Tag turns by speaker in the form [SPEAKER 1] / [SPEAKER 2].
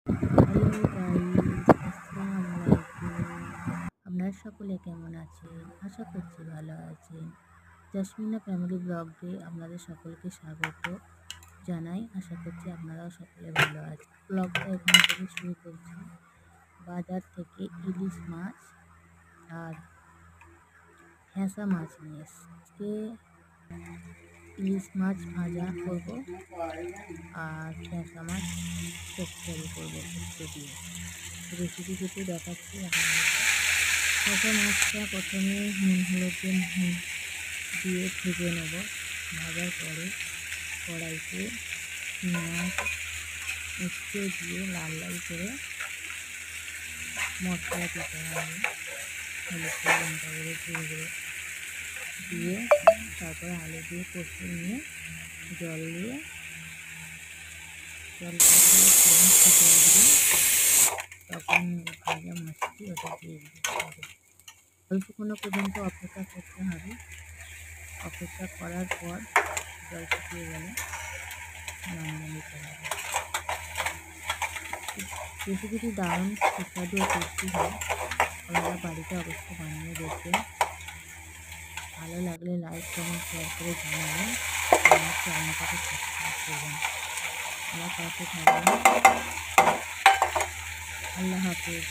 [SPEAKER 1] Hello guys, আসসালামু আলাইকুম। আপনারা সকলে কেমন আছেন? আশা করছি ভালো আছেন। জাসমিনা ফ্যামিলি ব্লগে আপনাদের সকলকে স্বাগত জানাই। আশা করছি আপনারাও সকলে ভালো আছেন। ব্লগটা এখান থেকে শুরু করছি। বাজার থেকে ইলিশ মাছ আর হ্যাঁসা মাছ নিয়ে এসেছি। ইলিশ মাছ ভাজা করব আর হ্যাঁসা মাছ চচ্চড়ি করবো শুক্তো দিয়ে। রেসিপি কিছু দেখাচ্ছি আপনাদের। হ্যাঁসা মাছটা প্রথমে নুন হলুদ দিয়ে ভেজে নেব। ভাজার পরে কড়াইতে পেঁয়াজ উচ্ছে দিয়ে লাল লাল করে মশলা দিতে হবে। হলুদ করে লঙ্কা করে জিরে দিয়ে তারপরে আলু দিয়ে কষিয়ে নিয়ে জল দিয়ে জলটা দিয়ে ফুটে উঠবে, তখন ভাজা মাছটি ওটা দিয়ে দিতে হবে। অল্পক্ষণ পর্যন্ত অপেক্ষা করতে হবে। অপেক্ষা করার পর জল শুকিয়ে গেলে নামিয়ে নিতে হবে। রেসিপিটি দারুণ সুস্বাদু ও টেস্টি হয়। আপনারা বাড়িতে অবশ্যই বানিয়ে দেখবেন। ভালো লাগলে লাইক কমেন্ট শেয়ার করে জানাবেন। আমার চ্যানেলটাকে সাবস্ক্রাইব করবেন। আমার পাশে থাকবেন। আল্লাহ হাফেজ।